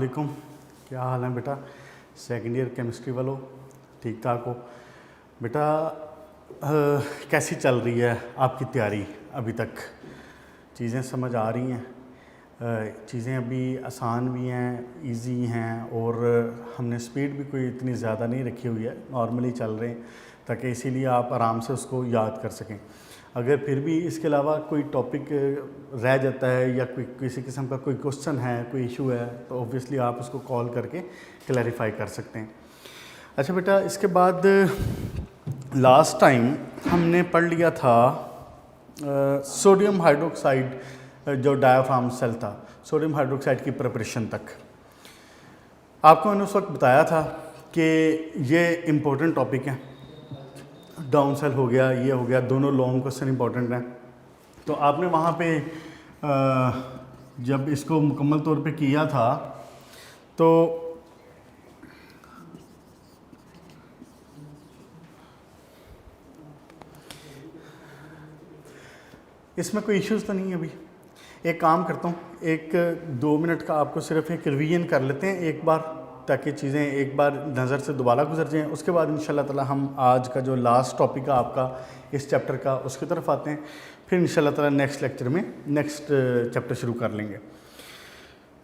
वालेकुम। क्या हाल है बेटा? सेकेंड ईयर केमिस्ट्री वालों, ठीक ठाक हो बेटा? कैसी चल रही है आपकी तैयारी अभी तक? चीज़ें समझ आ रही हैं? चीज़ें अभी आसान भी हैं, इजी हैं, और हमने स्पीड भी कोई इतनी ज़्यादा नहीं रखी हुई है, नॉर्मली चल रहे हैं, ताकि इसीलिए आप आराम से उसको याद कर सकें। अगर फिर भी इसके अलावा कोई टॉपिक रह जाता है या कोई किसी किस्म का कोई क्वेश्चन है, कोई इशू है, तो ऑब्वियसली आप उसको कॉल करके क्लैरिफाई कर सकते हैं। अच्छा बेटा, इसके बाद लास्ट टाइम हमने पढ़ लिया था सोडियम हाइड्रोक्साइड, जो डायाफ्राम सेल था, सोडियम हाइड्रोक्साइड की प्रिपरेशन तक। आपको मैंने उस वक्त बताया था कि ये इम्पोर्टेंट टॉपिक है। डाउन सेल हो गया, ये हो गया, दोनों लॉन्ग क्वेश्चन इंपॉर्टेंट हैं। तो आपने वहाँ पे जब इसको मुकम्मल तौर पे किया था तो इसमें कोई इश्यूज़ तो नहीं है अभी। एक काम करता हूँ, 1-2 मिनट का आपको सिर्फ एक रिवीजन कर लेते हैं एक बार, ताकि चीज़ें एक बार नज़र से दोबारा गुजर जाएँ। उसके बाद इंशाल्लाह ताला हम आज का जो लास्ट टॉपिक है आपका इस चैप्टर का, उसकी तरफ आते हैं। फिर इंशाल्लाह ताला नेक्स्ट लेक्चर में नेक्स्ट चैप्टर शुरू कर लेंगे।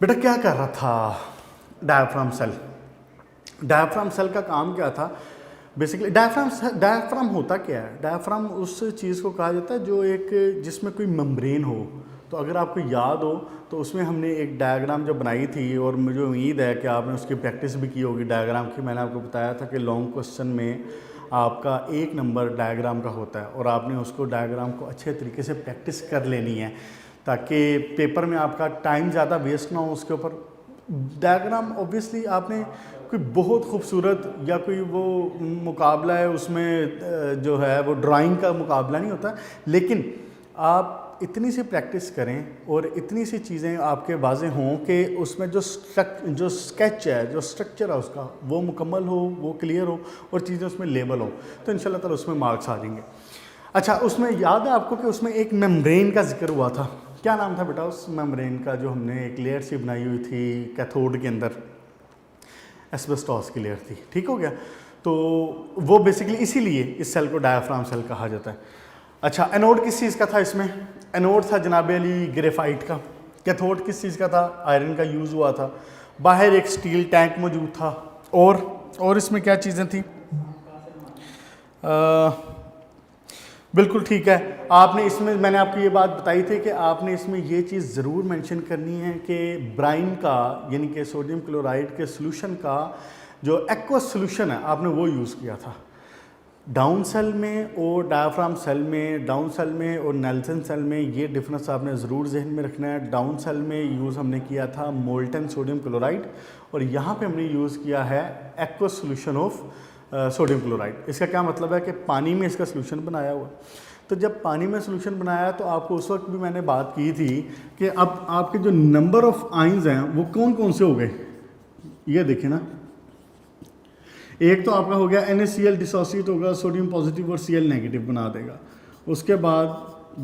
बेटा क्या कर रहा था डायाफ्राम सेल? डायाफ्राम सेल का काम क्या था? बेसिकली डायाफ्राम होता क्या है? डायाफ्राम उस चीज़ को कहा जाता है जो एक जिसमें कोई मेम्ब्रेन हो। तो अगर आपको याद हो तो उसमें हमने एक डायग्राम जो बनाई थी, और मुझे उम्मीद है कि आपने उसकी प्रैक्टिस भी की होगी डायग्राम की। मैंने आपको बताया था कि लॉन्ग क्वेश्चन में आपका 1 नंबर डायग्राम का होता है, और आपने उसको डायग्राम को अच्छे तरीके से प्रैक्टिस कर लेनी है, ताकि पेपर में आपका टाइम ज़्यादा वेस्ट ना हो उसके ऊपर। डायग्राम ऑब्वियसली आपने कोई बहुत खूबसूरत या कोई वो मुकाबला है उसमें जो है वो ड्राइंग का मुकाबला नहीं होता, लेकिन आप इतनी सी प्रैक्टिस करें और इतनी सी चीज़ें आपके वाज़े हों कि उसमें जो स्केच है, जो स्ट्रक्चर है उसका, वो मुकम्मल हो, वो क्लियर हो, और चीज़ें उसमें लेबल हो, तो इंशाल्लाह ताला उसमें मार्क्स आ जाएंगे। अच्छा, उसमें याद है आपको कि उसमें एक मेम्ब्रेन का जिक्र हुआ था? क्या नाम था बेटा उस मेम्ब्रेन का जो हमने एक लेयर सी बनाई हुई थी कैथोड के अंदर? एस्बेस्टॉस की लेयर थी, ठीक हो गया। तो वो बेसिकली इसीलिए इस सेल को डायाफ्राम सेल कहा जाता है। अच्छा, एनोड किस चीज़ का था इसमें? एनोड था जनाब अली ग्रेफाइट का। कैथोड किस चीज़ का था? आयरन का यूज़ हुआ था। बाहर एक स्टील टैंक मौजूद था, और इसमें क्या चीज़ें थी? बिल्कुल ठीक है। आपने इसमें, मैंने आपको ये बात बताई थी कि आपने इसमें ये चीज़ ज़रूर मेंशन करनी है कि ब्राइन का, यानी कि सोडियम क्लोराइड के सोल्यूशन का जो एक्वस सोल्यूशन है, आपने वो यूज़ किया था डाउन सेल में और डायाफ्राम सेल में। डाउन सेल में और नेल्सन सेल में ये डिफरेंस आपने ज़रूर जहन में रखना है। डाउन सेल में यूज़ हमने किया था मोल्टन सोडियम क्लोराइड, और यहाँ पे हमने यूज़ किया है aqueous solution of sodium chloride. इसका क्या मतलब है कि पानी में इसका सोल्यूशन बनाया हुआ। तो जब पानी में सोल्यूशन बनाया तो आपको उस वक्त भी मैंने बात की थी कि अब आपके जो नंबर ऑफ आइंस हैं वो कौन कौन से हो गए, ये देखिए ना। एक तो आपका हो गया NaCl डिसोसिएट होगा, सोडियम पॉजिटिव और Cl नेगेटिव बना देगा। उसके बाद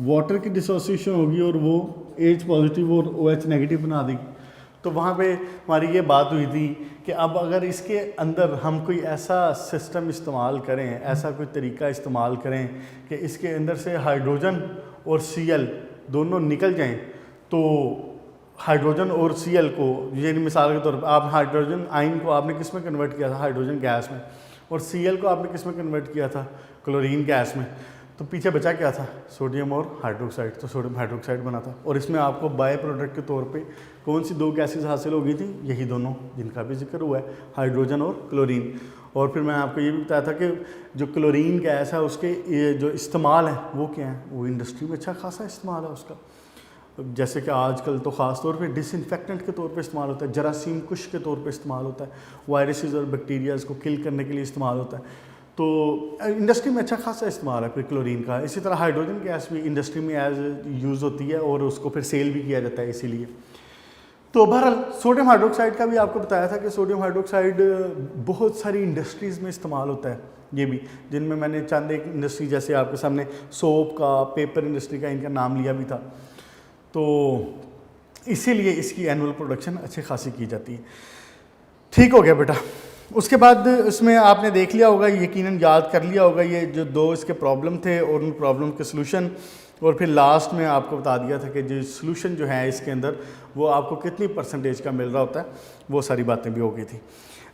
वाटर की डिसोसिएशन होगी और वो H पॉजिटिव और OH नेगेटिव बना देगी। तो वहाँ पे हमारी ये बात हुई थी कि अब अगर इसके अंदर हम कोई ऐसा सिस्टम इस्तेमाल करें, ऐसा कोई तरीका इस्तेमाल करें कि इसके अंदर से हाइड्रोजन और Cl दोनों निकल जाएँ, तो हाइड्रोजन और Cl को, ये मिसाल के तौर पर आप हाइड्रोजन आयन को आपने किस में कन्वर्ट किया था? हाइड्रोजन गैस में। और Cl को आपने किस में कन्वर्ट किया था? क्लोरीन गैस में। तो पीछे बचा क्या था? सोडियम और हाइड्रोक्साइड। तो सोडियम हाइड्रोक्साइड बना था, और इसमें आपको बाय प्रोडक्ट के तौर पे कौन सी 2 गैसेस हासिल हो गई थी? यही दोनों जिनका भी जिक्र हुआ है, हाइड्रोजन और क्लोरीन। और फिर मैं आपको ये भी बताया था कि जो क्लोरीन गैस है उसके ये जो इस्तेमाल है वो क्या है? वो इंडस्ट्री में अच्छा खासा इस्तेमाल है उसका। जैसे कि आजकल तो ख़ास तौर पे डिसइंफेक्टेंट के तौर पे इस्तेमाल होता है, जरासीम कुश के तौर पे इस्तेमाल होता है, वायरसेस और बैक्टीरियाज़ को किल करने के लिए इस्तेमाल होता है। तो इंडस्ट्री में अच्छा खासा इस्तेमाल है फिर क्लोरीन का। इसी तरह हाइड्रोजन गैस भी इंडस्ट्री में एज यूज़ होती है, और उसको फिर सेल भी किया जाता है इसीलिए। तो बहरहाल सोडियम हाइड्रोक्साइड का भी आपको बताया था कि सोडियम हाइड्रोक्साइड बहुत सारी इंडस्ट्रीज़ में इस्तेमाल होता है, ये भी, जिनमें मैंने चंद एक इंडस्ट्री जैसे आपके सामने सोप का, पेपर इंडस्ट्री का, इनका नाम लिया भी था। तो इसीलिए इसकी एनुअल प्रोडक्शन अच्छी खासी की जाती है। ठीक हो गया बेटा। उसके बाद इसमें आपने देख लिया होगा, यकीनन याद कर लिया होगा ये जो दो इसके प्रॉब्लम थे और उन प्रॉब्लम के सलूशन, और फिर लास्ट में आपको बता दिया था कि जो सलूशन जो है इसके अंदर वो आपको कितनी परसेंटेज का मिल रहा होता है, वो सारी बातें भी हो गई थी।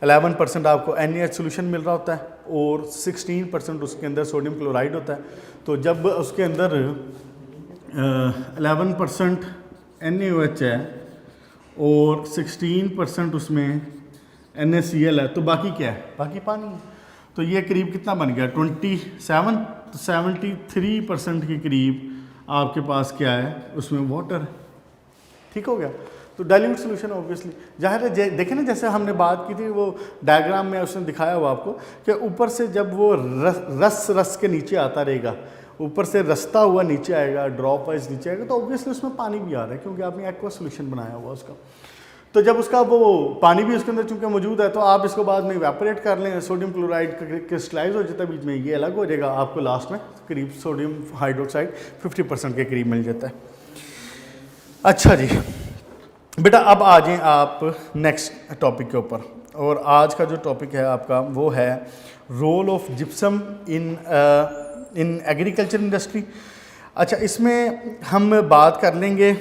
11% आपको NaH सोल्यूशन मिल रहा होता है और 16% उसके अंदर सोडियम क्लोराइड होता है। तो जब उसके अंदर 11% NaOH है और 16% उसमें NaCl है, तो बाकी क्या है? बाकी पानी है। तो ये करीब कितना बन गया? 27। तो 73% के करीब आपके पास क्या है? उसमें वाटर है। ठीक हो गया। तो डाइल्यूट सोल्यूशन ऑब्वियसली जाहिर है, देखें ना जैसे हमने बात की थी वो डायग्राम में उसने दिखाया हुआ आपको कि ऊपर से जब वो रस के नीचे आता रहेगा, ऊपर से रसता हुआ नीचे आएगा, ड्रॉप वाइज नीचे आएगा, तो ऑब्वियसली उसमें पानी भी आ रहा है क्योंकि आपने एक्वा सोल्यूशन बनाया हुआ उसका। तो जब उसका वो पानी भी उसके अंदर चूंकि मौजूद है, तो आप इसको बाद में इवेपोरेट कर लें, सोडियम क्लोराइड क्रिस्टलाइज हो जाता है बीच में, ये अलग हो जाएगा, आपको लास्ट में करीब सोडियम हाइड्रोक्साइड 50% के करीब मिल जाता है। अच्छा जी बेटा, अब आ जाएं आप नेक्स्ट टॉपिक के ऊपर, और आज का जो टॉपिक है आपका वो है role of gypsum in agriculture industry. अच्छा, इसमें हम बात कर लेंगे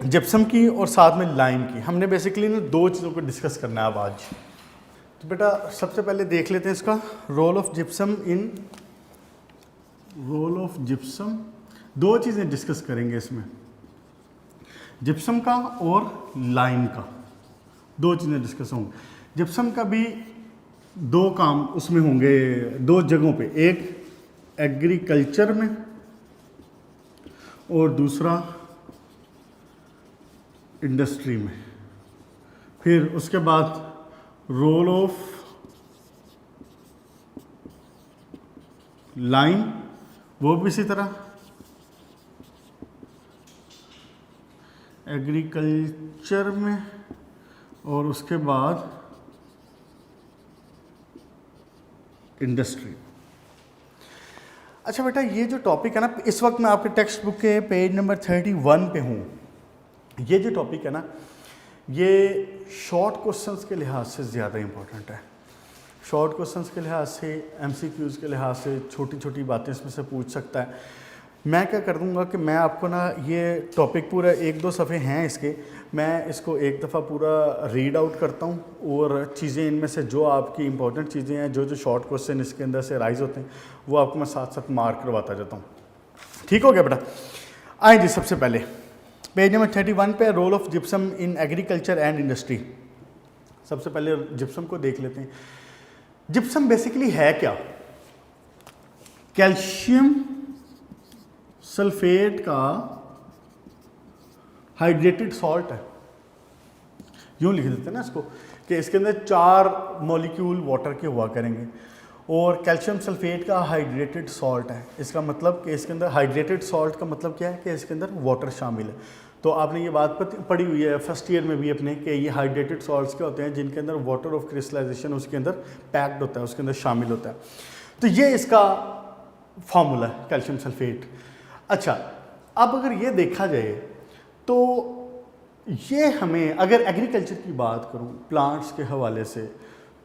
जिप्सम की और साथ में लाइम की। हमने बेसिकली ना दो चीज़ों को डिस्कस करना है अब आज। तो बेटा सबसे पहले देख लेते हैं इसका रोल ऑफ जिप्सम इन दो चीज़ें डिस्कस करेंगे इसमें, जिप्सम का और लाइम का, दो चीज़ें डिस्कस होंगी। जिप्सम का भी दो काम उसमें होंगे, दो जगहों पे, एक एग्रीकल्चर में और दूसरा इंडस्ट्री में। फिर उसके बाद रोल ऑफ लाइम, वो भी इसी तरह एग्रीकल्चर में, और उसके बाद इंडस्ट्री। अच्छा बेटा, ये जो टॉपिक है ना, इस वक्त मैं आपके टेक्स्ट बुक के पेज नंबर 31 पे हूँ। ये जो टॉपिक है ना, ये शॉर्ट क्वेश्चंस के लिहाज से ज़्यादा इम्पोर्टेंट है। शॉर्ट क्वेश्चंस के लिहाज से, MCQs के लिहाज से छोटी छोटी बातें इसमें से पूछ सकता है। मैं क्या कर दूंगा कि मैं आपको ना ये टॉपिक पूरा 1-2 सफ़े हैं इसके, मैं इसको एक दफ़ा पूरा रीड आउट करता हूँ और चीज़ें इनमें से जो आपकी इंपॉर्टेंट चीज़ें हैं, जो शॉर्ट क्वेश्चन इसके अंदर से राइज होते हैं, वो आपको मैं साथ साथ मार्क करवाता जाता हूँ। ठीक हो गया बेटा? आए जी, सबसे पहले पेज नंबर 31 पे role of gypsum in agriculture and industry. सबसे पहले जिप्सम को देख लेते हैं। जिप्सम बेसिकली है क्या? कैल्शियम सल्फेट का हाइड्रेटेड सॉल्ट है। यूँ लिख देते हैं ना इसको कि इसके अंदर 4 मॉलिक्यूल वाटर के हुआ करेंगे और कैल्शियम सल्फेट का हाइड्रेटेड सॉल्ट है। इसका मतलब कि इसके अंदर हाइड्रेटेड सॉल्ट का मतलब क्या है कि इसके अंदर वाटर शामिल है। तो आपने ये बात पढ़ी हुई है फर्स्ट ईयर में भी अपने कि ये हाइड्रेटेड सॉल्ट्स क्या होते हैं, जिनके अंदर वाटर ऑफ क्रिस्टलाइजेशन उसके अंदर पैक्ड होता है, उसके अंदर शामिल होता है। तो ये इसका फार्मूला है कैल्शियम सल्फेट। अच्छा, अब अगर ये देखा जाए तो ये हमें, अगर एग्रीकल्चर की बात करूं प्लांट्स के हवाले से,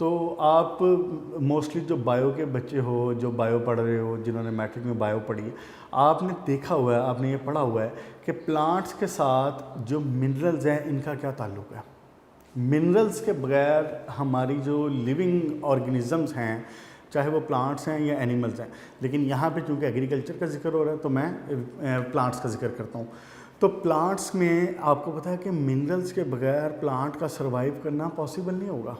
तो आप मोस्टली जो बायो के बच्चे हो, जो बायो पढ़ रहे हो, जिन्होंने मैट्रिक में बायो पढ़ी है, आपने देखा हुआ है, आपने ये पढ़ा हुआ है कि प्लांट्स के साथ जो मिनरल्स हैं इनका क्या ताल्लुक है। मिनरल्स के बगैर हमारी जो लिविंग ऑर्गेनिजम्स हैं, चाहे वो प्लांट्स हैं या एनिमल्स हैं, लेकिन यहाँ पे चूँकि एग्रीकल्चर का जिक्र हो रहा है तो मैं प्लांट्स का जिक्र करता हूँ। तो प्लांट्स में आपको पता है कि मिनरल्स के बगैर प्लांट का सर्वाइव करना पॉसिबल नहीं होगा।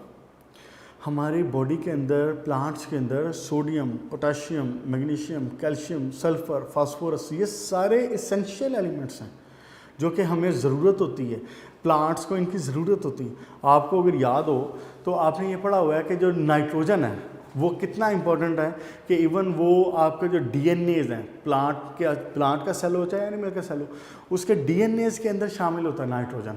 हमारी बॉडी के अंदर, प्लांट्स के अंदर sodium, potassium, magnesium, calcium, sulphur, phosphorus, ये सारे एसेंशियल एलिमेंट्स हैं जो कि हमें ज़रूरत होती है, प्लांट्स को इनकी ज़रूरत होती है। आपको अगर याद हो तो आपने ये पढ़ा हुआ है कि जो नाइट्रोजन है वो कितना इंपॉर्टेंट है कि इवन वो आपके जो डीएनएज़ हैं, प्लांट का सेल हो चाहे एनिमल का सेल हो, उसके डीएनएज़ के अंदर शामिल होता है नाइट्रोजन।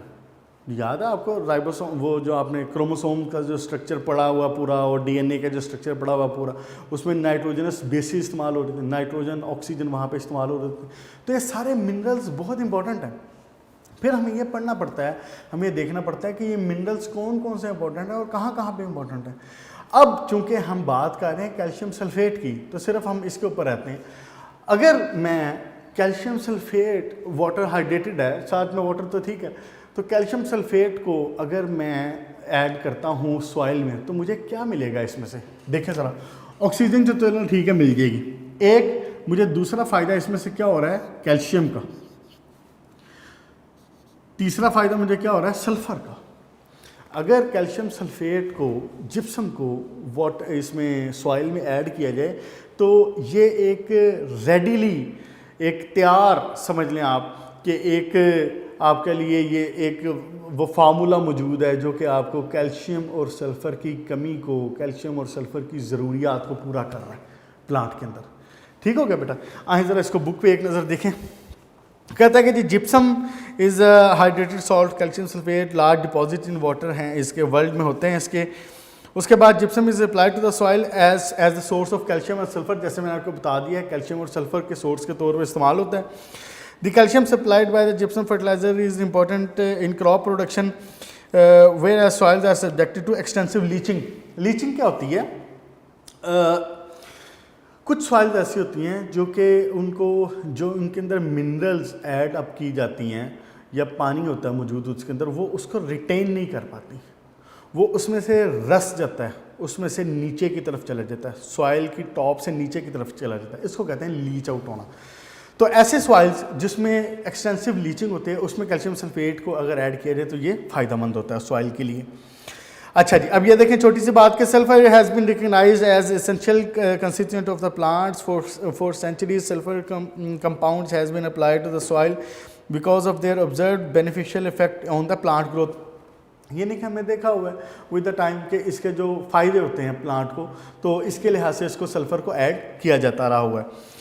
याद है आपको राइबोसोम, वो जो आपने क्रोमोसोम का जो स्ट्रक्चर पढ़ा हुआ पूरा और डीएनए का जो स्ट्रक्चर पढ़ा हुआ पूरा, उसमें नाइट्रोजनस बेसिस इस्तेमाल हो रहे थे, नाइट्रोजन ऑक्सीजन वहाँ पे इस्तेमाल हो रहे थे। तो ये सारे मिनरल्स बहुत इंपॉर्टेंट हैं फिर हमें ये पढ़ना पड़ता है, हमें ये देखना पड़ता है कि ये मिनरल्स कौन कौन से इंपॉर्टेंट है और कहाँ कहाँ पे इंपॉर्टेंट है। अब चूंकि हम बात कर रहे हैं कैल्शियम सल्फेट की, तो सिर्फ हम इसके ऊपर रहते हैं। अगर मैं कैल्शियम सल्फेट, वाटर हाइड्रेटेड है, साथ में वाटर तो ठीक है, तो कैल्शियम सल्फेट को अगर मैं ऐड करता हूँ सॉइल में तो मुझे क्या मिलेगा इसमें से? देखें ज़रा, ऑक्सीजन जो तो ठीक है मिल जाएगी। एक मुझे दूसरा फ़ायदा इसमें से क्या हो रहा है? कैल्शियम का। तीसरा फ़ायदा मुझे क्या हो रहा है? सल्फ़र का। अगर कैल्शियम सल्फेट को, जिप्सम को वाटर इसमें सॉइल में ऐड किया जाए तो ये एक रेडीली, एक तैयार समझ लें आप कि एक आपके लिए ये एक वो फार्मूला मौजूद है जो कि आपको कैल्शियम और सल्फ़र की कमी को, कैल्शियम और सल्फ़र की ज़रूरियात को पूरा कर रहा है प्लांट के अंदर। ठीक हो गया बेटा? आए ज़रा इसको बुक पे एक नज़र देखें। कहता है कि जी gypsum is hydrated salt, calcium sulphate large deposit in water हैं, इसके वर्ल्ड में होते हैं इसके। उसके बाद gypsum is applied to the soil as the source of calcium और सल्फर, जैसे मैंने आपको बता दिया है कैल्शियम और सल्फर के सोर्स के तौर पर इस्तेमाल होता है। The calcium supplied by the gypsum fertiliser is important in crop production whereas soils are subjected to extensive leaching. Leaching क्या होती है? कुछ सॉइल्स ऐसी होती हैं जो कि उनको, जो उनके अंदर मिनरल्स ऐड अप की जाती हैं या पानी होता है मौजूद उसके अंदर, वो उसको रिटेन नहीं कर पाती, वो उसमें से रस जाता है, उसमें से नीचे की तरफ चला जाता है, सॉइल की टॉप से नीचे की तरफ चला जाता है। इसको कहते हैं लीच आउट होना। तो ऐसे सॉइल्स जिसमें एक्सटेंसिव लीचिंग होती है उसमें कैल्शियम सल्फेट को अगर ऐड किया जाए तो ये फ़ायदेमंद होता है सॉइल के लिए। अच्छा जी, अब ये देखें छोटी सी बात कि sulphur has been recognised as essential constituent of the plants for centuries. Sulphur compounds has been applied to the soil because of their observed beneficial effect on the plant growth. ये नहीं कि हमने देखा हुआ है विद द टाइम के इसके जो फ़ायदे होते हैं प्लांट को, तो इसके लिहाज से इसको सल्फ़र को ऐड किया जाता रहा हुआ है।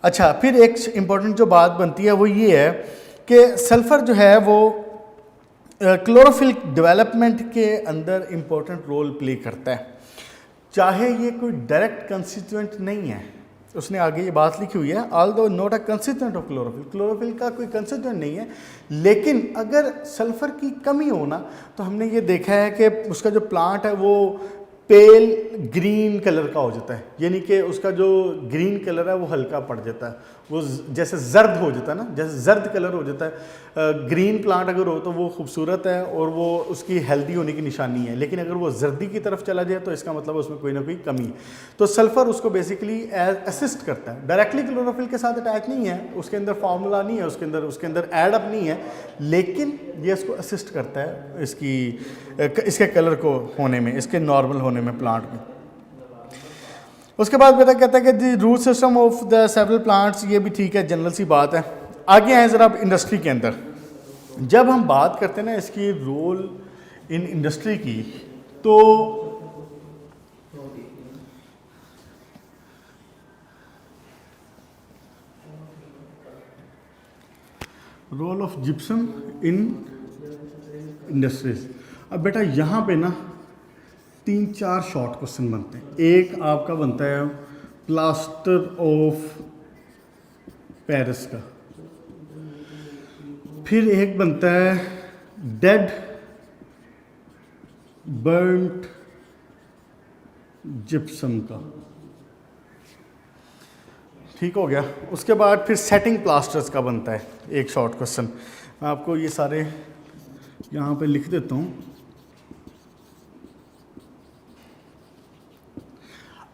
अच्छा, फिर एक इम्पॉर्टेंट जो बात बनती है वो ये है कि सल्फ़र जो है वो क्लोरोफिल डेवलपमेंट के अंदर इम्पोर्टेंट रोल प्ले करता है। चाहे ये कोई डायरेक्ट कंस्टिट्यूएंट नहीं है, उसने आगे ये बात लिखी हुई है, although not a constituent of chlorophyll, chlorophyll का कोई कंस्टिट्यूएंट नहीं है, लेकिन अगर सल्फ़र की कमी हो ना तो हमने ये देखा है कि उसका जो प्लांट है वो पेल ग्रीन कलर का हो जाता है, यानी कि उसका जो ग्रीन कलर है वो हल्का पड़ जाता है, वो जैसे जर्द हो जाता है ना, जैसे जर्द कलर हो जाता है। ग्रीन प्लांट अगर हो तो वो खूबसूरत है और वो उसकी हेल्दी होने की निशानी है, लेकिन अगर वो जर्दी की तरफ चला जाए तो इसका मतलब उसमें कोई ना कोई कमी है। तो सल्फ़र उसको बेसिकली असिस्ट करता है, डायरेक्टली क्लोरोफिल के साथ अटैच नहीं है, उसके अंदर फार्मूला नहीं है, उसके अंदर एड अप नहीं है, लेकिन ये इसको असिस्ट करता है इसके कलर को होने में, इसके नॉर्मल होने में प्लांट में। उसके बाद बेटा कहता है कि the root system of the several plants, ये भी ठीक है, जनरल सी बात है। आगे आए ज़रा इंडस्ट्री के अंदर, जब हम बात करते हैं ना इसकी रोल इन इंडस्ट्री की, तो role of gypsum in industries. अब बेटा यहाँ पे ना 3-4 शॉर्ट क्वेश्चन बनते हैं। एक आपका बनता है प्लास्टर ऑफ पेरिस का, फिर एक बनता है डेड बर्न्ट जिप्सम का, ठीक हो गया। उसके बाद फिर सेटिंग प्लास्टर्स का बनता है एक शॉर्ट क्वेश्चन। मैं आपको ये सारे यहाँ पे लिख देता हूँ।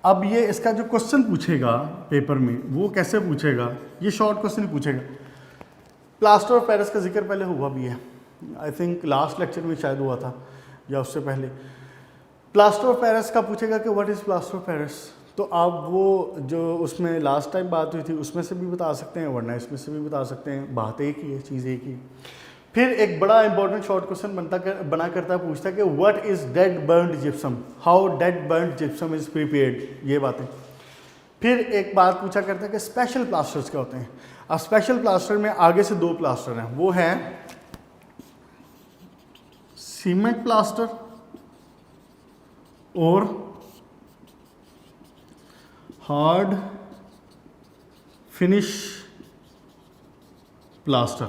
अब ये इसका जो क्वेश्चन पूछेगा पेपर में वो कैसे पूछेगा, ये शॉर्ट क्वेश्चन पूछेगा। प्लास्टर ऑफ पेरिस का जिक्र पहले हुआ भी है, आई थिंक लास्ट लेक्चर में शायद हुआ था या उससे पहले। प्लास्टर ऑफ पेरिस का पूछेगा कि what is plaster of Paris, तो आप वो जो उसमें लास्ट टाइम बात हुई थी उसमें से भी बता सकते हैं, वरना इसमें से भी बता सकते हैं, बात एक ही है, चीज़ एक ही। फिर एक बड़ा इंपॉर्टेंट शॉर्ट क्वेश्चन बना करता है, पूछता है कि what is dead burned gypsum, how dead burned gypsum is prepared, ये बातें। फिर एक बात पूछा करता है कि स्पेशल प्लास्टर्स क्या होते हैं। अब स्पेशल प्लास्टर में आगे से 2 प्लास्टर हैं, वो हैं सीमेंट प्लास्टर और हार्ड फिनिश प्लास्टर।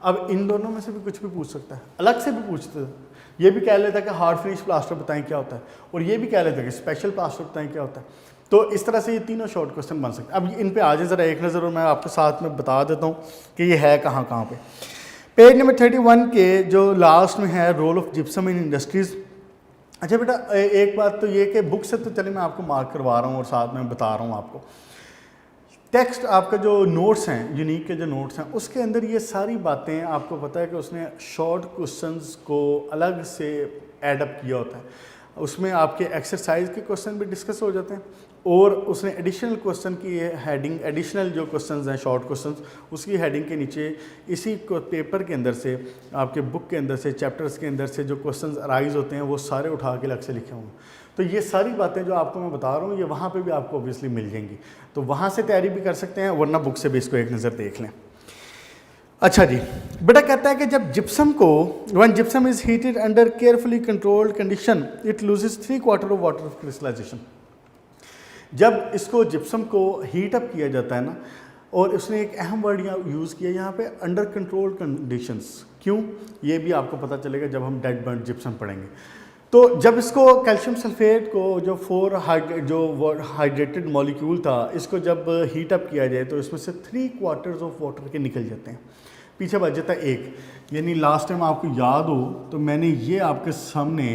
अब इन दोनों में से भी कुछ भी पूछ सकता है, अलग से भी पूछते हैं। ये भी कह लेता है कि हार्ड फिनिश प्लास्टर बताएं क्या होता है, और ये भी कह लेता है कि स्पेशल प्लास्टर बताएं क्या होता है। तो इस तरह से ये तीनों शॉर्ट क्वेश्चन बन सकते हैं। अब इन पे आ जाए ज़रा एक नज़र, और मैं आपके साथ में बता देता हूँ कि ये है कहाँ कहाँ पे। पेज नंबर 31 के जो लास्ट में है role of gypsum in industries. अच्छा बेटा, एक बात तो ये कि बुक से तो चले मैं आपको मार्क करवा रहा हूँ और साथ में बता रहा हूँ आपको, टेक्स्ट आपका जो नोट्स हैं, यूनिक के जो नोट्स हैं, उसके अंदर ये सारी बातें आपको पता है कि उसने शॉर्ट क्वेश्चंस को अलग से एडअप किया होता है। उसमें आपके एक्सरसाइज के क्वेश्चन भी डिस्कस हो जाते हैं, और उसने एडिशनल क्वेश्चन की हेडिंग, एडिशनल जो क्वेश्चंस हैं शॉर्ट क्वेश्चंस, उसकी हेडिंग के नीचे इसी पेपर के अंदर से, आपके बुक के अंदर से, चैप्टर्स के अंदर से जो क्वेश्चंस अराइज होते हैं वो सारे उठा के अलग से लिखे होंगे। तो ये सारी बातें जो आपको मैं बता रहा हूँ ये वहाँ पे भी आपको ऑब्वियसली मिल जाएंगी, तो वहाँ से तैयारी भी कर सकते हैं, वरना बुक से भी इसको एक नज़र देख लें। अच्छा जी, बेटा कहता है कि जब जिप्सम को, when gypsum is heated under carefully controlled condition it loses 3/4 of water of crystallisation. जब इसको जिप्सम को हीट अप किया जाता है ना, और उसने एक अहम वर्ड यूज़ किया यहाँ पे, अंडर कंट्रोल्ड कंडीशंस। क्यों, ये भी आपको पता चलेगा जब हम डेड बर्न जिप्सम पढ़ेंगे। तो जब इसको कैल्शियम सल्फेट को जो हाइड्रेटेड मॉलिक्यूल था, इसको जब हीट अप किया जाए तो इसमें से 3/4 ऑफ वाटर के निकल जाते हैं, पीछे बच जाता है 1। यानी लास्ट टाइम आपको याद हो तो मैंने ये आपके सामने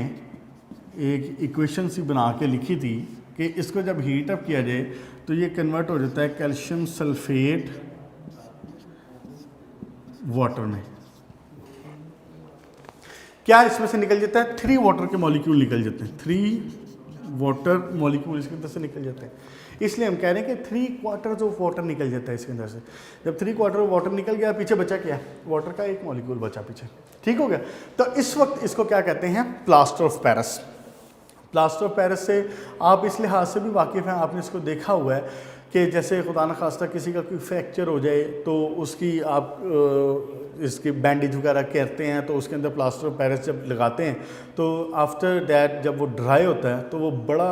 एक इक्वेशन सी बना के लिखी थी कि इसको जब हीट अप किया जाए तो ये कन्वर्ट हो जाता है कैल्शियम सल्फेट वाटर में। क्या इसमें से निकल जाता है? 3 वाटर के मॉलिक्यूल निकल जाते हैं, 3 वाटर मॉलिक्यूल इसके अंदर से निकल जाते हैं। इसलिए हम कह रहे हैं कि 3/4 ऑफ वाटर निकल जाता है इसके अंदर से। जब 3/4 ऑफ वाटर निकल गया, पीछे बचा क्या? वाटर का एक मॉलिक्यूल बचा पीछे। ठीक हो गया? तो इस वक्त इसको क्या कहते हैं? Plaster of Paris. Plaster of Paris से आप इस लिहाज से भी वाकिफ़ हैं, आपने इसको देखा हुआ है कि जैसे खुदा न खास्ता किसी का कोई फ्रैक्चर हो जाए तो उसकी आप इसकी बैंडेज वगैरह करते हैं, तो उसके अंदर प्लास्टर ऑफ पेरिस जब लगाते हैं तो आफ्टर दैट जब वो ड्राई होता है तो वो बड़ा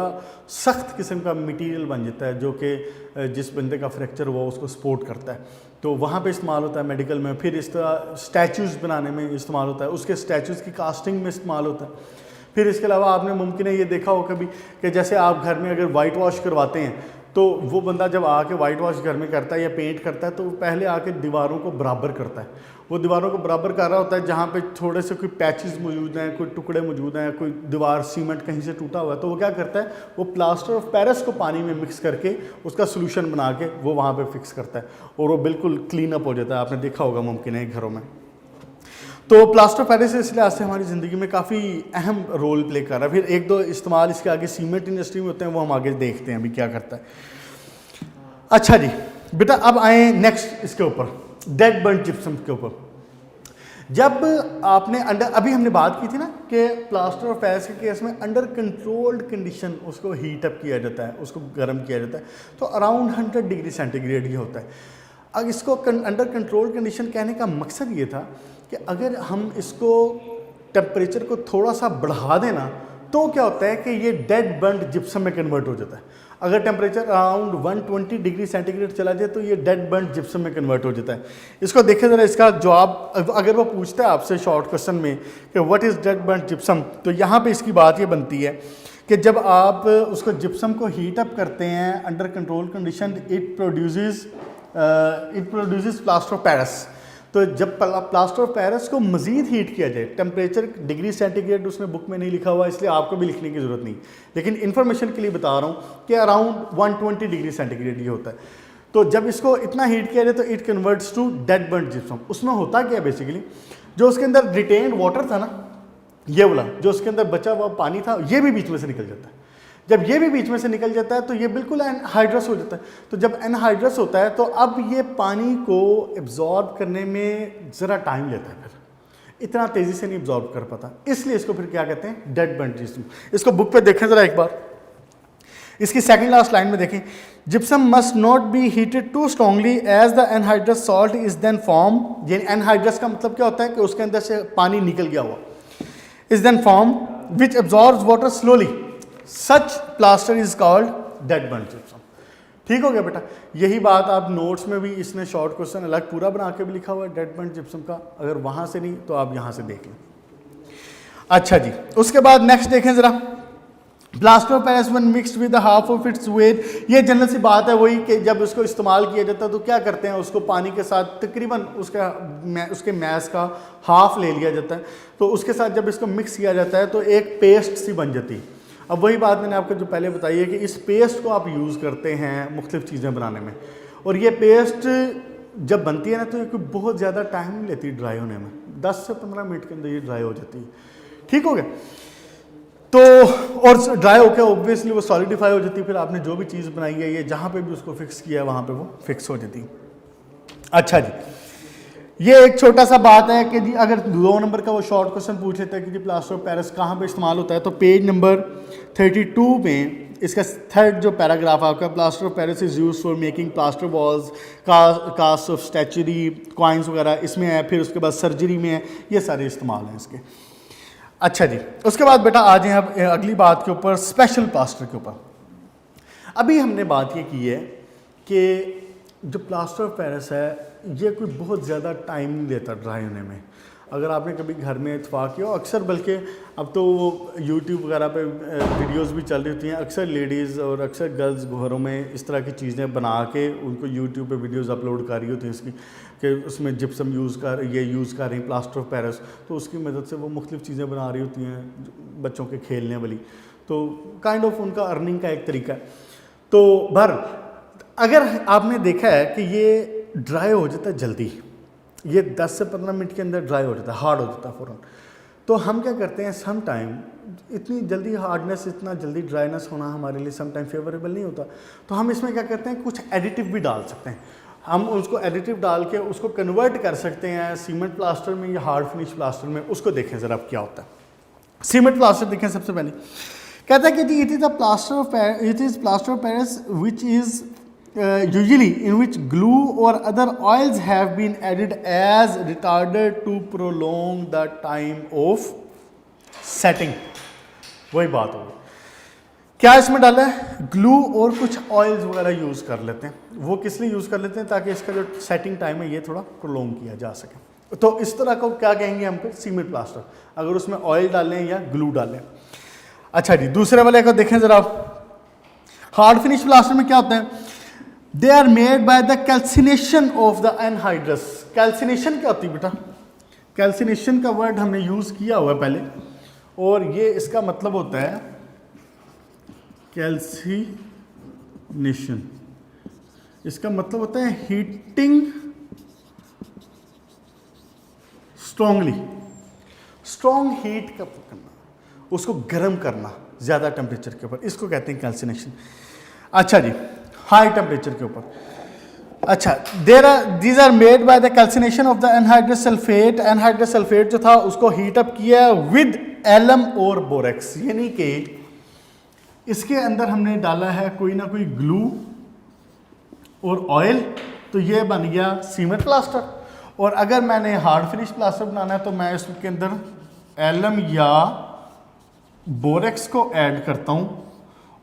सख्त किस्म का मटेरियल बन जाता है, जो कि जिस बंदे का फ्रैक्चर हुआ उसको सपोर्ट करता है। तो वहाँ पे इस्तेमाल होता है मेडिकल में। फिर इस तरह स्टैचूज़ बनाने में इस्तेमाल होता है, उसके स्टैचूज़ की कास्टिंग में इस्तेमाल होता है। फिर इसके अलावा आपने मुमकिन है ये देखा हो कभी कि जैसे आप घर में अगर वाइट वॉश करवाते हैं तो वो बंदा जब आके वाइट वॉश घर में करता है या पेंट करता है तो पहले आके दीवारों को बराबर करता है। वो दीवारों को बराबर कर रहा होता है, जहाँ पे थोड़े से कोई पैचेस मौजूद हैं, कोई टुकड़े मौजूद हैं, कोई दीवार सीमेंट कहीं से टूटा हुआ है, तो वो क्या करता है? वो प्लास्टर ऑफ पेरिस को पानी में मिक्स करके उसका सोल्यूशन बना के वो वहाँ पे फिक्स करता है और वो बिल्कुल क्लीन अप हो जाता है। आपने देखा होगा मुमकिन है घरों में। तो प्लास्टर ऑफ पेरिस इस लिहाज से हमारी ज़िंदगी में काफ़ी अहम रोल प्ले कर रहा है। फिर एक दो इस्तेमाल इसके आगे सीमेंट इंडस्ट्री में होते हैं, वो हम आगे देखते हैं अभी क्या करता है। अच्छा जी बेटा, अब आए नेक्स्ट इसके ऊपर, डेड बर्न जिप्सम के ऊपर। जब आपने अंडर, अभी हमने बात की थी ना कि प्लास्टर ऑफ पेरिस के केस में अंडर कंट्रोल्ड कंडीशन उसको हीट अप किया जाता है, उसको गर्म किया जाता है, तो अराउंड 100 डिग्री सेंटीग्रेड ही होता है। अब इसको अंडर कंट्रोल्ड कंडीशन कहने का मकसद ये था कि अगर हम इसको टेम्परेचर को थोड़ा सा बढ़ा देना तो क्या होता है कि ये डेड बर्न जिप्सम में कन्वर्ट हो जाता है। अगर टेम्परेचर अराउंड 120 डिग्री सेंटीग्रेड चला जाए तो ये डेड बर्न जिप्सम में कन्वर्ट हो जाता है। इसको देखें ज़रा, इसका जवाब अगर वो पूछता है आपसे शॉर्ट क्वेश्चन में कि what is dead burn gypsum, तो यहाँ पे इसकी बात ये बनती है कि जब आप उसको जिप्सम को हीट अप करते हैं under control condition, it produces plaster of Paris. तो जब प्लास्टर ऑफ पेरिस को मज़ीद हीट किया जाए, टेम्परेचर डिग्री सेंटीग्रेड उसने बुक में नहीं लिखा हुआ इसलिए आपको भी लिखने की ज़रूरत नहीं, लेकिन इन्फॉर्मेशन के लिए बता रहा हूँ कि अराउंड 120 डिग्री सेंटीग्रेड ये होता है। तो जब इसको इतना हीट किया जाए तो it converts to dead burn gypsum. उसमें होता क्या बेसिकली, जो उसके अंदर रिटेन्ड वाटर था ना, ये वाला जो उसके अंदर बचा हुआ पानी था, ये भी बीच में से निकल जाता है। जब ये भी बीच में से निकल जाता है तो ये बिल्कुल एनहाइड्रस हो जाता है। तो जब एनहाइड्रस होता है तो अब ये पानी को एब्जॉर्ब करने में ज़रा टाइम लेता है, फिर इतना तेज़ी से नहीं एब्जॉर्ब कर पाता, इसलिए इसको फिर क्या कहते हैं? Dead burn gypsum. इसको बुक पे देखें ज़रा एक बार, इसकी सेकंड लास्ट लाइन में देखें, gypsum must not be heated too strongly as the anhydrous salt is then form. ये एनहाइड्रस का मतलब क्या होता है कि उसके अंदर से पानी निकल गया हुआ, is then form which absorbs water slowly, such plaster is called dead burn gypsum. ठीक हो गया बेटा। यही बात आप नोट्स में भी इसने शॉर्ट क्वेश्चन अलग पूरा बना के भी लिखा हुआ है डेड बेंट जिप्सम का, अगर वहां से नहीं तो आप यहां से देख लें। अच्छा जी, उसके बाद नेक्स्ट देखें जरा, plaster of Paris when mixed with half of its weight. ये जनरल सी बात है वही कि जब उसको इस्तेमाल किया जाता है तो क्या करते हैं, उसको पानी के साथ तकरीबन उसके मैस का हाफ ले लिया जाता है, तो उसके साथ जब इसको मिक्स किया जाता है तो एक पेस्ट सी बन जाती है। अब वही बात मैंने आपको जो पहले बताई है कि इस पेस्ट को आप यूज़ करते हैं मुख्तलिफ चीज़ें बनाने में, और ये पेस्ट जब बनती है ना तो ये कोई बहुत ज़्यादा टाइम नहीं लेती ड्राई होने में, 10 से 15 मिनट के अंदर ये ड्राई हो जाती है। ठीक हो गया, तो और ड्राई होकर ऑब्वियसली वो सॉलिडिफाई हो जाती है, फिर आपने जो भी चीज़ बनाई है ये जहाँ पे भी उसको फिक्स किया है वहाँ पे वो फिक्स हो जाती है। अच्छा जी, ये एक छोटा सा बात है कि जी अगर 2 नंबर का वो शॉर्ट क्वेश्चन पूछ लेता है कि जी प्लास्टर ऑफ पेरिस कहाँ पे इस्तेमाल होता है, तो पेज नंबर 32 में इसका थर्ड जो पैराग्राफ आपका, plaster of Paris is use for making plaster walls, cast of statuary, coins वगैरह इसमें है, फिर उसके बाद सर्जरी में है, ये सारे इस्तेमाल हैं इसके। अच्छा जी, उसके बाद बेटा आ जाए अब अगली बात के ऊपर, स्पेशल प्लास्टर के ऊपर। अभी हमने बात ये की है कि जो प्लास्टर ऑफ पेरिस है ये कोई बहुत ज़्यादा टाइम नहीं लेता ड्राई होने में। अगर आपने कभी घर में इत्फाक किया, अक्सर बल्कि अब तो यूट्यूब वगैरह पे वीडियोस भी चल रही होती हैं, अक्सर लेडीज़ और अक्सर गर्ल्स घरों में इस तरह की चीज़ें बना के उनको यूट्यूब पे वीडियोस अपलोड कर रही होती हैं इसकी, कि उसमें जिप्सम यूज़ कर रही हैं प्लास्टर ऑफ पेरिस, तो उसकी मदद से वो मुख्तलिफ चीज़ें बना रही होती हैं बच्चों के खेलने वाली, तो काइंड ऑफ उनका अर्निंग का एक तरीका है। तो अगर आपने देखा है कि ये ड्राई हो जाता है जल्दी, ये 10 से 15 मिनट के अंदर ड्राई हो जाता है, हार्ड हो जाता है फ़ौरन, तो हम क्या करते हैं सम टाइम इतनी जल्दी हार्डनेस, इतना जल्दी ड्राइनेस होना हमारे लिए सम टाइम फेवरेबल नहीं होता, तो हम इसमें क्या करते हैं कुछ एडिटिव भी डाल सकते हैं। हम उसको एडिटिव डाल के उसको कन्वर्ट कर सकते हैं सीमेंट प्लास्टर में या हार्ड फिनिश प्लास्टर में। उसको देखें ज़रा अब क्या होता है। सीमेंट प्लास्टर देखें, सबसे पहले कहता है कि जी it is plaster of Paris which is usually in which glue or other oils have been added as retardant to prolong the time of setting। वही बात होगी, क्या इसमें डाला है, ग्लू और कुछ ऑयल्स वगैरह यूज़ कर लेते हैं। वो किस लिए यूज़ कर लेते हैं, ताकि इसका जो सेटिंग टाइम है ये थोड़ा प्रोलोंग किया जा सके। तो इस तरह को क्या कहेंगे हम पे, सीमेंट प्लास्टर, अगर उसमें ऑयल डालें या ग्लू डालें। अच्छा जी, दूसरे वाले को देखें ज़रा, हार्ड फिनिश प्लास्टर में क्या होता है, they are made by the calcination of the anhydrous. Calcination क्या होती है बेटा, कैल्सिनेशन का वर्ड हमने यूज़ किया हुआ है पहले, और ये इसका मतलब होता है कैल्सिनेशन, इसका मतलब होता है हीटिंग स्ट्रॉन्गली, स्ट्रॉन्ग हीट का करना, उसको गर्म करना ज़्यादा टेम्परेचर के ऊपर, इसको कहते हैं कैल्सिनेशन। अच्छा जी, हाई टेम्परेचर के ऊपर। अच्छा, these are made by the calcination of the anhydrous sulphate. Anhydrous sulphate जो था उसको हीट अप किया विद एलम और बोरेक्स, यानी कि इसके अंदर हमने डाला है कोई ना कोई ग्लू और ऑयल, तो ये बन गया सीमेंट प्लास्टर। और अगर मैंने हार्ड फिनिश प्लास्टर बनाना है तो मैं इसके अंदर एलम या बोरेक्स को ऐड करता हूँ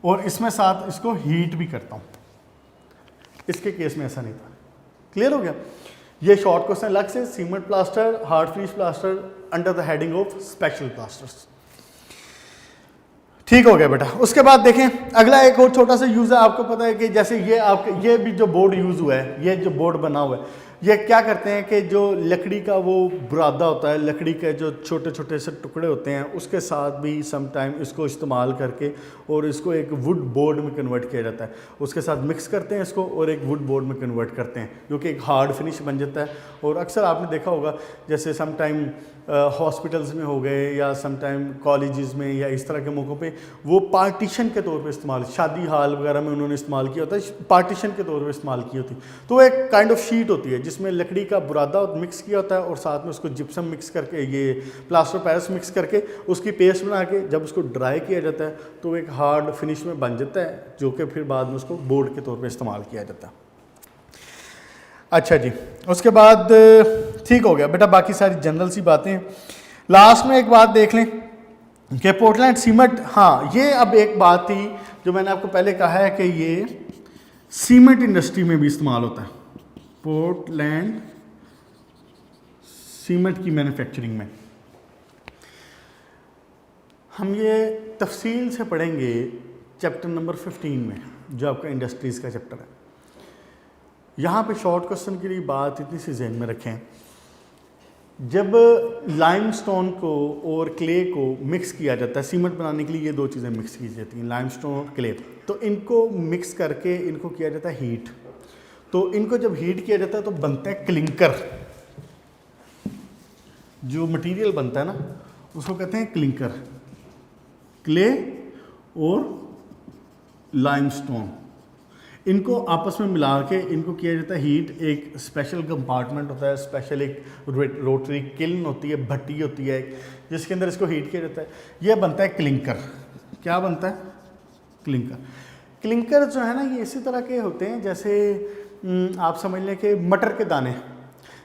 और इसमें साथ इसको हीट भी करता हूँ। इसके केस में ऐसा नहीं था। क्लियर हो गया। ये शॉर्ट क्वेश्चन अलग से, cement plaster, hard finish plaster under the heading of special plasters. ठीक हो गया बेटा। उसके बाद देखें अगला एक और छोटा सा यूज़ है, आपको पता है कि जैसे ये भी जो बोर्ड यूज़ हुआ है, ये जो बोर्ड बना हुआ है, ये क्या करते हैं कि जो लकड़ी का वो बुरादा होता है, लकड़ी के जो छोटे छोटे से टुकड़े होते हैं, उसके साथ भी सम टाइम इसको इस्तेमाल करके और इसको एक वुड बोर्ड में कन्वर्ट किया जाता है। उसके साथ मिक्स करते हैं इसको और एक वुड बोर्ड में कन्वर्ट करते हैं, जो कि एक हार्ड फिनिश बन जाता है। और अक्सर आपने देखा होगा जैसे सम टाइम हॉस्पिटल्स में हो गए या सम टाइम कॉलेजेस में या इस तरह के मौक़ों पे वो पार्टीशन के तौर पे इस्तेमाल, शादी हाल वगैरह में उन्होंने इस्तेमाल किया होता है, पार्टीशन के तौर पे इस्तेमाल की होती। तो एक काइंड ऑफ शीट होती है जिसमें लकड़ी का बुरादा मिक्स किया होता है और साथ में उसको जिप्सम मिक्स करके, ये प्लास्टर ऑफ पेरिस मिक्स करके उसकी पेस्ट बना के जब उसको ड्राई किया जाता है तो एक हार्ड फिनिश में बन जाता है, जो कि फिर बाद में उसको बोर्ड के तौर पर इस्तेमाल किया जाता है। अच्छा जी, उसके बाद ठीक हो गया बेटा, बाकी सारी जनरल सी बातें। लास्ट में एक बात देख लें कि पोर्टलैंड सीमेंट, हाँ ये अब एक बात थी जो मैंने आपको पहले कहा है कि ये सीमेंट इंडस्ट्री में भी इस्तेमाल होता है, पोर्टलैंड सीमेंट की मैन्युफैक्चरिंग में। हम ये तफसील से पढ़ेंगे चैप्टर नंबर 15 में, जो आपका इंडस्ट्रीज़ का चैप्टर है। यहाँ पे शॉर्ट क्वेश्चन के लिए बात इतनी सी जहन में रखें, जब लाइमस्टोन को और क्ले को मिक्स किया जाता है सीमेंट बनाने के लिए, ये दो चीज़ें मिक्स की जाती हैं, लाइमस्टोन और क्ले, तो इनको मिक्स करके इनको किया जाता है हीट। तो इनको जब हीट किया जाता है तो बनता है क्लिंकर। जो मटेरियल बनता है ना उसको कहते हैं क्लिंकर। क्ले और लाइमस्टोन, इनको आपस में मिला के इनको किया जाता है हीट। एक स्पेशल कंपार्टमेंट होता है, स्पेशल एक रोटरी किल्न होती है, भट्टी होती है जिसके अंदर इसको हीट किया जाता है, यह बनता है क्लिंकर। क्या बनता है? क्लिंकर। क्लिंकर जो है ना ये इसी तरह के होते हैं जैसे आप समझ लें कि मटर के दाने,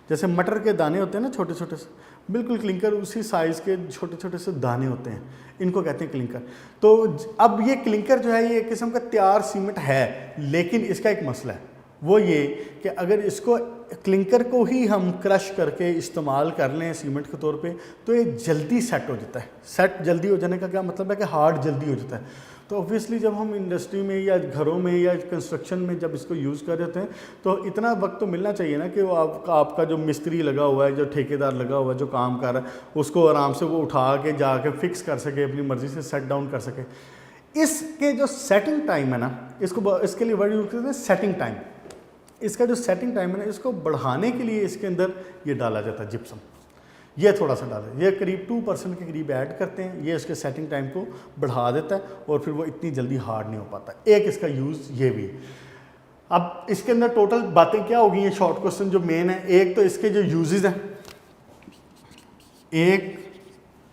जैसे मटर के दाने होते हैं ना छोटे छोटे से, बिल्कुल क्लिंकर उसी साइज़ के छोटे छोटे से दाने होते हैं, इनको कहते हैं क्लिंकर। तो अब ये क्लिंकर जो है ये एक किस्म का तैयार सीमेंट है, लेकिन इसका एक मसला है, वो ये कि अगर इसको क्लिंकर को ही हम क्रश करके इस्तेमाल कर लें सीमेंट के तौर पे तो ये जल्दी सेट हो जाता है। सेट जल्दी हो जाने का क्या मतलब है कि हार्ड जल्दी हो जाता है। तो ऑब्वियसली जब हम इंडस्ट्री में या घरों में या कंस्ट्रक्शन में जब इसको यूज़ कर रहे हैं तो इतना वक्त तो मिलना चाहिए ना कि वो आपका जो मिस्त्री लगा हुआ है, जो ठेकेदार लगा हुआ है, जो काम कर रहा है, उसको आराम से वो उठा के जाके फिक्स कर सके, अपनी मर्ज़ी से सेट डाउन कर सके। इसके जो सेटिंग टाइम है ना, इसके लिए वर्ड यूज़ करते हैं सेटिंग टाइम। इसका जो सेटिंग टाइम है ना, इसको बढ़ाने के लिए इसके अंदर ये डाला जाता है जिप्सम। ये थोड़ा सा डालें, ये करीब 2% के करीब ऐड करते हैं, ये इसके सेटिंग टाइम को बढ़ा देता है और फिर वो इतनी जल्दी हार्ड नहीं हो पाता। एक इसका यूज़ ये भी है। अब इसके अंदर टोटल बातें क्या होगी, ये शॉर्ट क्वेश्चन जो मेन है, एक तो इसके जो यूजेस हैं, एक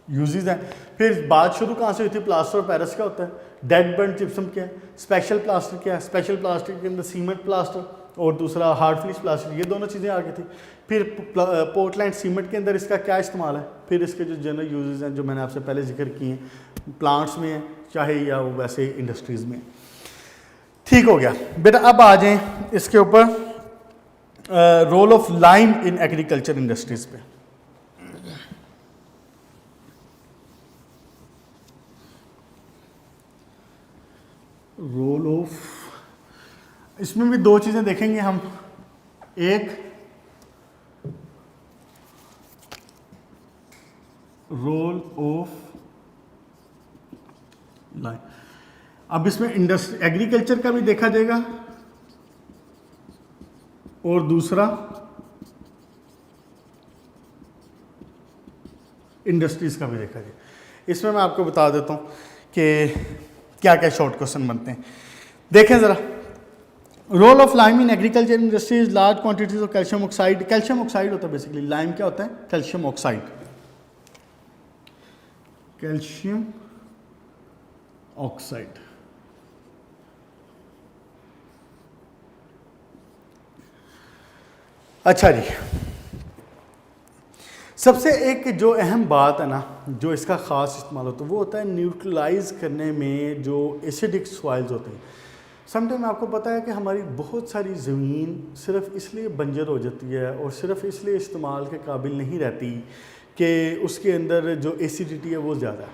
यूजेस हैं, फिर बात शुरू कहाँ से हुई थी, प्लास्टर ऑफ पेरिस का होता है, डेड बर्न जिप्सम क्या है, स्पेशल प्लास्टर क्या है, स्पेशल प्लास्टर के अंदर सीमेंट प्लास्टर और दूसरा हार्ड फिनिश प्लास्टर, ये दोनों चीज़ें आ गई थी। फिर पोर्टलैंड सीमेंट के अंदर इसका क्या इस्तेमाल है, फिर इसके जो जनरल यूजेस हैं जो मैंने आपसे पहले जिक्र किए हैं, प्लांट्स में है चाहे या वो वैसे इंडस्ट्रीज़ में। ठीक हो गया बेटा, अब आ जाएं इसके ऊपर role of lime in agriculture industries पे। रोल ऑफ, इसमें भी दो चीज़ें देखेंगे हम, एक रोल ऑफ लाइम, अब इसमें इंडस्ट्री एग्रीकल्चर का भी देखा जाएगा और दूसरा इंडस्ट्रीज का भी देखा जाएगा। इसमें मैं आपको बता देता हूं कि क्या क्या शॉर्ट क्वेश्चन बनते हैं। देखें ज़रा, role of lime in agriculture industries, large quantities of calcium oxide. Calcium oxide होता है बेसिकली, लाइम क्या होता है, कैल्शियम ऑक्साइड। कैल्शियम ऑक्साइड अच्छा जी, सबसे एक जो अहम बात है ना, जो इसका ख़ास इस्तेमाल होता है वो होता है न्यूट्रलाइज करने में जो एसिडिक सॉइल्स होते हैं। समटाइम आपको पता है कि हमारी बहुत सारी ज़मीन सिर्फ इसलिए बंजर हो जाती है और सिर्फ इसलिए इस्तेमाल के काबिल नहीं रहती कि उसके अंदर जो एसिडिटी है वो ज़्यादा है।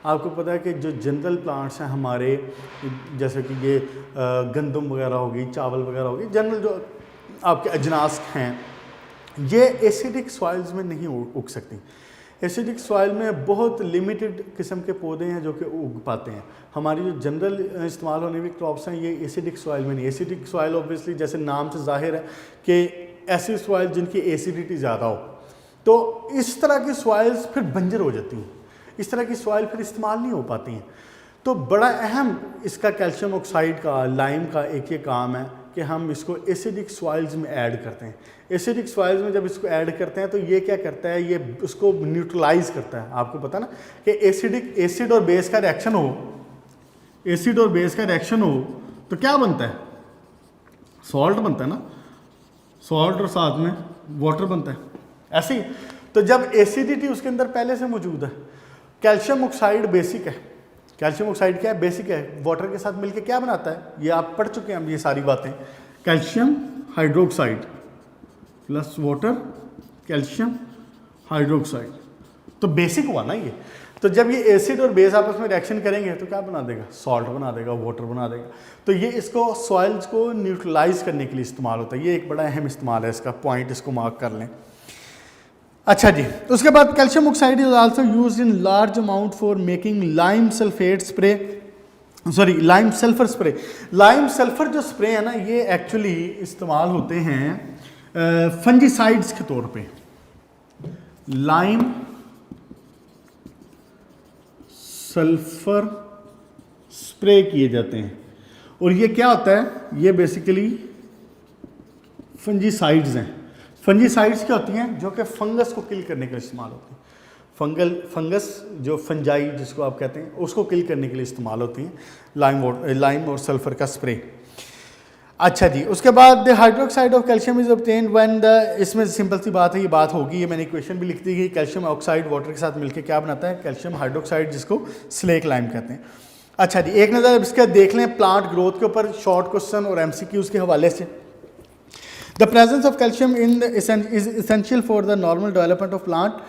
आपको पता है कि जो जनरल प्लांट्स हैं हमारे, जैसे कि ये गंदम वगैरह होगी, चावल वगैरह होगी, जनरल जो आपके अजनास हैं, ये एसिडिक सॉइल्स में नहीं उग सकती। एसिडिक सॉइल में बहुत लिमिटेड किस्म के पौधे हैं जो कि उग पाते हैं। हमारी जो जनरल इस्तेमाल होने वाली क्रॉप्स हैं ये एसिडिक सॉइल में नहीं। एसिडिक सॉइल ऑब्वियसली जैसे नाम से जाहिर है कि ऐसी सॉइल जिनकी एसिडिटी ज़्यादा हो, तो इस तरह की सॉइल्स फिर बंजर हो जाती हैं, इस तरह की सॉइल फिर इस्तेमाल नहीं हो पाती हैं। तो बड़ा अहम इसका कैल्शियम ऑक्साइड का, लाइम का एक ये काम है कि हम इसको एसिडिक सॉइल्स में ऐड करते हैं। एसिडिक सॉइल्स में जब इसको ऐड करते हैं तो ये क्या करता है, ये उसको न्यूट्रलाइज करता है। आपको पता ना कि एसिड और बेस का रिएक्शन हो, एसिड और बेस का रिएक्शन हो तो क्या बनता है, सॉल्ट बनता है ना, सॉल्ट और साथ में वाटर बनता है। ऐसे ही तो जब एसिडिटी उसके अंदर पहले से मौजूद है, कैल्शियम ऑक्साइड बेसिक है, कैल्शियम ऑक्साइड क्या है, बेसिक है, वाटर के साथ मिलकर क्या बनाता है, ये आप पढ़ चुके हैं हम ये सारी बातें। Calcium hydroxide plus water, calcium hydroxide, तो बेसिक हुआ ना ये। तो जब ये एसिड और बेस आपस में रिएक्शन करेंगे तो क्या बना देगा, सॉल्ट बना देगा, वाटर बना देगा। तो ये इसको सॉइल्स को न्यूट्रलाइज करने के लिए इस्तेमाल होता है, ये एक बड़ा अहम इस्तेमाल है इसका, पॉइंट इसको मार्क कर लें। अच्छा जी, उसके बाद calcium oxide is also used in large amount for making lime sulphate spray, sorry lime sulphur spray. Lime sulphur जो स्प्रे है ना, ये एक्चुअली इस्तेमाल होते हैं फंजीसाइड्स के तौर पे। लाइम सल्फर स्प्रे किए जाते हैं, और ये क्या होता है, ये बेसिकली फंजीसाइड्स हैं। फंजीसाइड्स क्या होती हैं, जो कि फंगस को किल करने के लिए इस्तेमाल होती हैं। फंगस जो फंजाई जिसको आप कहते हैं, उसको किल करने के लिए इस्तेमाल होती हैं लाइम और सल्फर का स्प्रे। अच्छा जी, उसके बाद the hydroxide of calcium is obtained when the, इसमें सिंपल सी बात है, ये बात होगी, ये मैंने इक्वेशन भी लिख दी गई। कैल्शियम ऑक्साइड वाटर के साथ मिलकर क्या बनाता है, कैल्शियम हाइड्रोक्साइड, जिसको स्लेक लाइम कहते हैं। अच्छा जी, एक नज़र इसका देख लें प्लांट ग्रोथ के ऊपर, शॉर्ट क्वेश्चन और MCQs के हवाले से। The presence of calcium in is essential for the normal development of plant.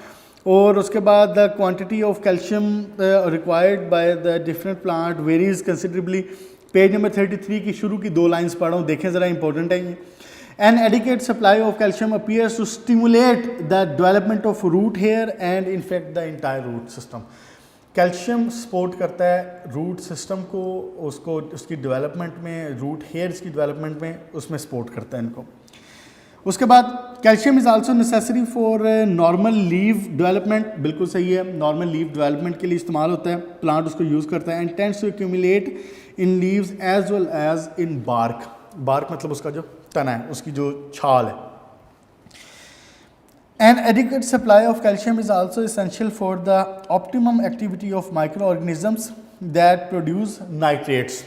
और उसके बाद the quantity of calcium required by the different plant varies considerably. Page number 33 की शुरू की 2 लाइन्स पढ़ रहा हूँ, देखें ज़रा, इंपॉर्टेंट है ये। An adequate supply of calcium appears to stimulate the development of root hair and in fact the entire root system. Calcium support करता है रूट सिस्टम को, उसको उसकी डेवलपमेंट में, रूट हेयर्स की डेवलपमेंट में, उसमें सपोर्ट करता है इनको। उसके बाद calcium is also necessary for normal leave development, बिल्कुल सही है, नॉर्मल लीव डेवलपमेंट के लिए इस्तेमाल होता है, प्लांट उसको यूज़ करता है। And tends to accumulate in leaves as well as in bark. Bark मतलब उसका जो तना है, उसकी जो छाल है। An adequate supply of calcium is also essential for the optimum activity of microorganisms that produce nitrates.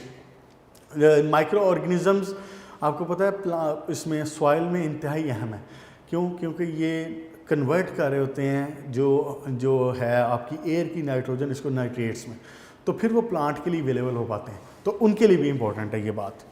Microorganisms आपको पता है इसमें सॉइल में इंतहाई अहम है। क्यों? क्योंकि ये कन्वर्ट कर रहे होते हैं जो है आपकी एयर की नाइट्रोजन, इसको नाइट्रेट्स में, तो फिर वो प्लांट के लिए अवेलेबल हो पाते हैं, तो उनके लिए भी इंपॉर्टेंट है ये बात।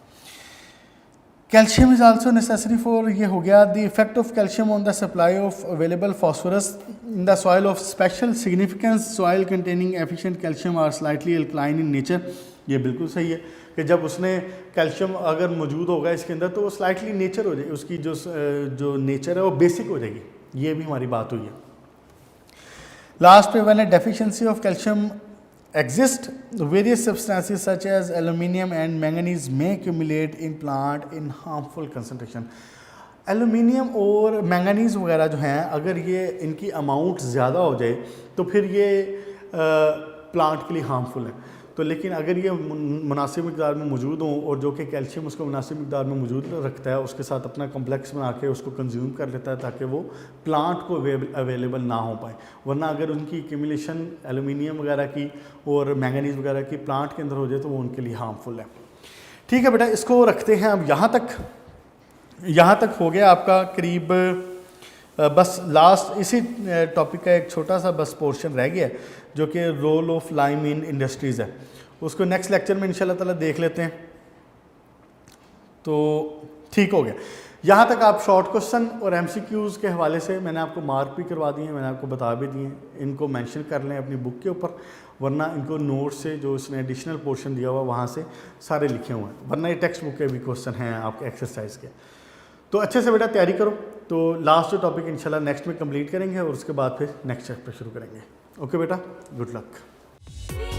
Calcium is also necessary for, ये हो गया, the effect of calcium on the supply of available phosphorus in the soil of special significance. Soil containing efficient calcium are slightly alkaline in nature. ये बिल्कुल सही है कि जब उसने कैल्शियम अगर मौजूद होगा इसके अंदर तो वो स्लाइटली नेचर हो जाएगी, उसकी जो नेचर है वो बेसिक हो जाएगी। ये भी हमारी बात हुई है। लास्ट पे when a deficiency of calcium exist, various substances such as aluminium and manganese may accumulate in plant in harmful concentration. Aluminium और मैंगनीज़ वगैरह जो हैं, अगर ये इनकी अमाउंट ज़्यादा हो जाए तो फिर ये प्लांट के लिए हार्मफुल है। तो लेकिन अगर ये मुनासिब मिकदार में मौजूद हों, और जो कि कैल्शियम उसको मुनासिब मिकदार में मौजूद रखता है, उसके साथ अपना कम्प्लेक्स बना के उसको कंज्यूम कर लेता है ताकि वो प्लांट को अवेलेबल ना हो पाए। वरना अगर उनकी एक्यूमुलेशन एलुमिनियम वगैरह की और मैंगनीज़ वगैरह की प्लांट के अंदर हो जाए तो वो उनके लिए हार्मफुल है। ठीक है बेटा, इसको रखते हैं अब यहाँ तक हो गया आपका करीब, बस लास्ट इसी टॉपिक का एक छोटा सा बस पोर्शन रह गया जो कि role of lime in industries है। उसको नेक्स्ट लेक्चर में इंशाल्लाह ताला देख लेते हैं। तो ठीक हो गया, यहाँ तक आप शॉर्ट क्वेश्चन और MCQs के हवाले से मैंने आपको मार्क भी करवा दिए, मैंने आपको बता भी दिए। इनको मेंशन कर लें अपनी बुक के ऊपर, वरना इनको नोट से जो इसने एडिशनल पोर्शन दिया हुआ वहाँ से सारे लिखे हुए हैं, वरना ये टेक्स्ट बुक के भी क्वेश्चन हैं आपके एक्सरसाइज के। तो अच्छे से बेटा तैयारी करो। तो लास्ट जो टॉपिक इंशाल्लाह नेक्स्ट में कंप्लीट करेंगे और उसके बाद फिर नेक्स्ट चैप्टर शुरू करेंगे। ओके बेटा, गुड लक।